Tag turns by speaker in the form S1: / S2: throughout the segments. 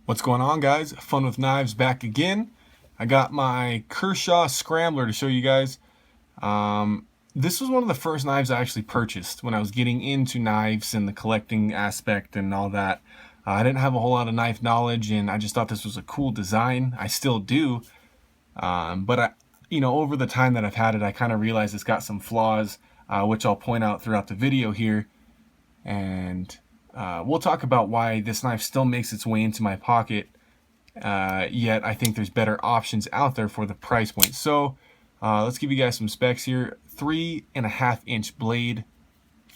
S1: What's going on, guys? Fun with Knives back again. I got my Kershaw Scrambler to show you guys. This was one of the first knives I actually purchased when I was getting into knives and the collecting aspect and all that. I didn't have a whole lot of knife knowledge, and I just thought this was a cool design. I still do, but over the time that I've had it, I kind of realized it's got some flaws, which I'll point out throughout the video here. And we'll talk about why this knife still makes its way into my pocket, yet I think there's better options out there for the price point. So let's give you guys some specs here. 3.5 inch blade,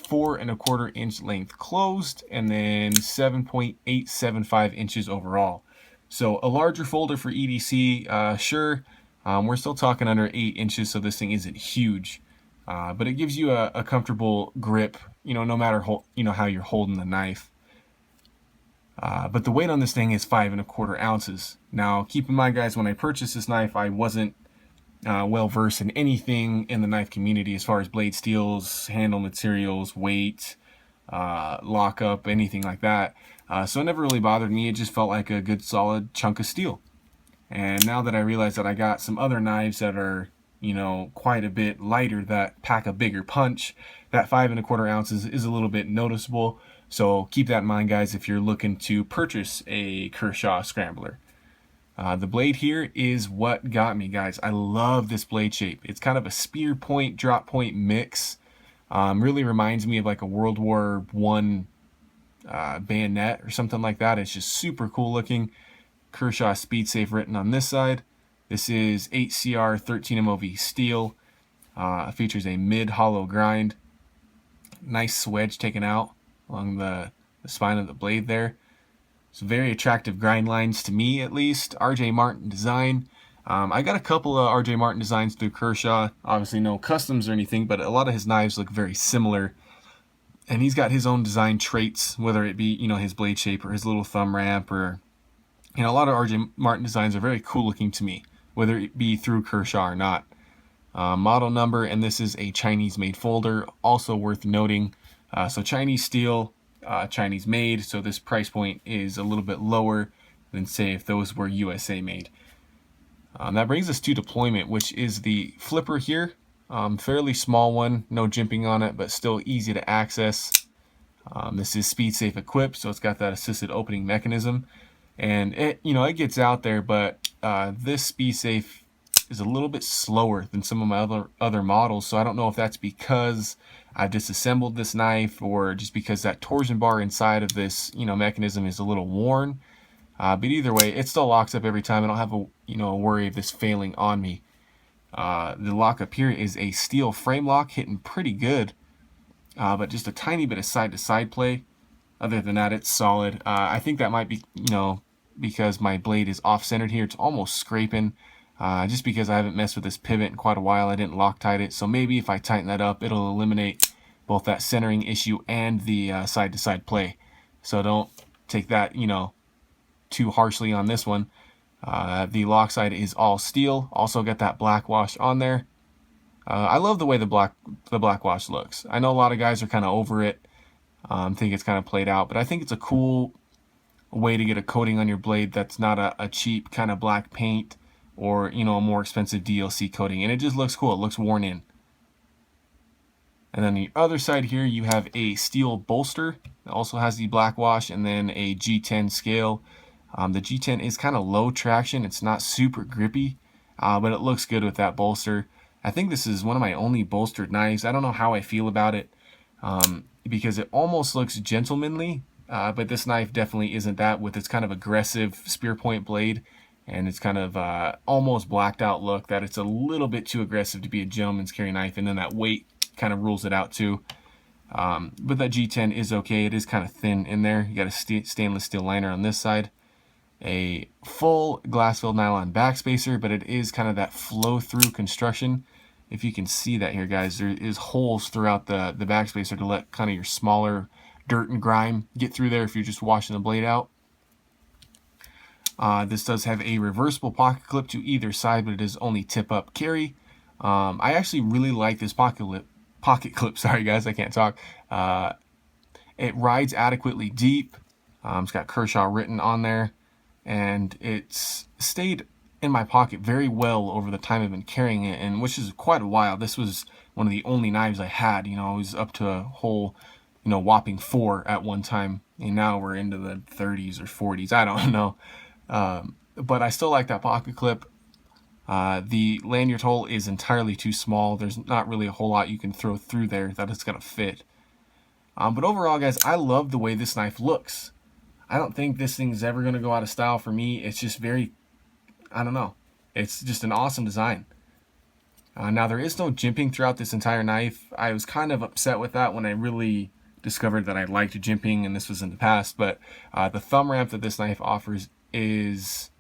S1: 4.25 inch length closed, and then 7.875 inches overall. So a larger folder for EDC, sure. We're still talking under 8 inches, so this thing isn't huge. But it gives you a comfortable grip, no matter how you're holding the knife. But the weight on this thing is 5.25 ounces. Now, keep in mind, guys, when I purchased this knife, I wasn't well versed in anything in the knife community as far as blade steels, handle materials, weight, lockup, anything like that. So it never really bothered me. It just felt like a good solid chunk of steel. And now that I realize that I got some other knives that are quite a bit lighter, that pack a bigger punch, that 5.25 ounces is a little bit noticeable. So keep that in mind, guys, if you're looking to purchase a Kershaw Scrambler. The blade here is what got me, guys. I love this blade shape. It's kind of a spear point, drop point mix. Really reminds me of like a World War I bayonet or something like that. It's just super cool looking. Kershaw Speed Safe written on this side. This is 8CR 13 MOV steel. Features a mid-hollow grind. Nice swedge taken out along the spine of the blade there. It's very attractive grind lines to me, at least. RJ Martin design. I got a couple of RJ Martin designs through Kershaw. Obviously no customs or anything, but a lot of his knives look very similar. And he's got his own design traits, whether it be, his blade shape or his little thumb ramp, or a lot of RJ Martin designs are very cool looking to me, whether it be through Kershaw or not. Model number, and this is a Chinese made folder, also worth noting. So Chinese steel, Chinese made, so this price point is a little bit lower than, say, if those were USA made. That brings us to deployment, which is the flipper here. Fairly small one, no jimping on it, but still easy to access. This is speed safe equipped, so it's got that assisted opening mechanism. And it gets out there, but this speed safe is a little bit slower than some of my other models. So I don't know if that's because I've disassembled this knife, or just because that torsion bar inside of this mechanism is a little worn. But either way, it still locks up every time. I don't have a worry of this failing on me. The lock up here is a steel frame lock, hitting pretty good, but just a tiny bit of side-to-side play. Other than that, it's solid. I think that might be, because my blade is off-centered here. It's almost scraping, just because I haven't messed with this pivot in quite a while. I didn't Loctite it, so maybe if I tighten that up, it'll eliminate both that centering issue and the side-to-side play. So don't take that, too harshly on this one. The lock side is all steel. Also got that blackwash on there. I love the way the blackwash looks. I know a lot of guys are kind of over it. Think it's kind of played out, but I think it's a cool way to get a coating on your blade that's not a cheap kind of black paint, or a more expensive DLC coating, and it just looks cool. It looks worn in. And then the other side here, you have a steel bolster. It also has the blackwash, and then a G10 scale. The G10 is kind of low traction. It's not super grippy, but it looks good with that bolster. I think this is one of my only bolstered knives. I don't know how I feel about it, because it almost looks gentlemanly, but this knife definitely isn't that, with its kind of aggressive spear point blade and it's kind of almost blacked out look, that it's a little bit too aggressive to be a gentleman's carry knife, and then that weight kind of rules it out too. But that G10 is okay. It is kind of thin in there. You got a stainless steel liner on this side, a full glass-filled nylon backspacer, but it is kind of that flow-through construction. If you can see that here, guys, there is holes throughout the backspacer to let kind of your smaller dirt and grime get through there if you're just washing the blade out. This does have a reversible pocket clip to either side, but it is only tip-up carry. I actually really like this pocket clip. Sorry, guys, I can't talk. It rides adequately deep. It's got Kershaw written on there. and it's stayed in my pocket very well over the time I've been carrying it, and which is quite a while. This was one of the only knives I had. You know, I was up to a whole, you know, whopping 4 at one time, and now we're into the 30s or 40s. I don't know, but I still like that pocket clip. The lanyard hole is entirely too small. There's not really a whole lot you can throw through there that it's gonna fit. But overall, guys, I love the way this knife looks. I don't think this thing's ever going to go out of style for me. It's just very, I don't know. It's just an awesome design. Now, there is no jimping throughout this entire knife. I was kind of upset with that when I really discovered that I liked jimping, and this was in the past. But the thumb ramp that this knife offers is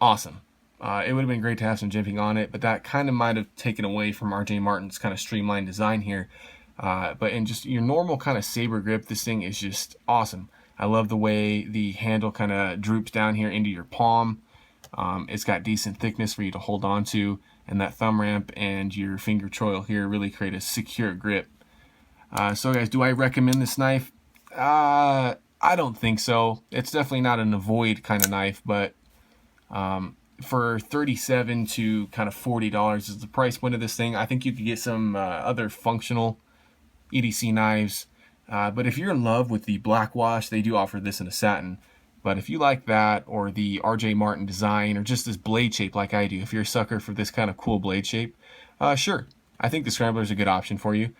S1: awesome. It would have been great to have some jimping on it, but that kind of might have taken away from RJ Martin's kind of streamlined design here. But in just your normal kind of saber grip, this thing is just awesome. I love the way the handle kind of droops down here into your palm. It's got decent thickness for you to hold on to, and that thumb ramp and your finger choil here really create a secure grip. So guys, do I recommend this knife? I don't think so. It's definitely not an avoid kind of knife, but for $37 to kind of $40 is the price point of this thing. I think you could get some other functional EDC knives, but if you're in love with the blackwash, they do offer this in a satin. But if you like that, or the RJ Martin design, or just this blade shape like I do, if you're a sucker for this kind of cool blade shape, sure, I think the Scrambler is a good option for you.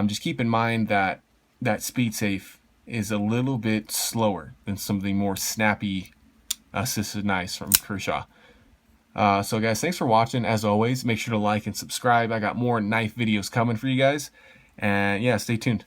S1: Just keep in mind that that speed safe is a little bit slower than some of the more snappy assisted knives from Kershaw. So guys, thanks for watching. As always, make sure to like and subscribe. I got more knife videos coming for you guys. And yeah, stay tuned.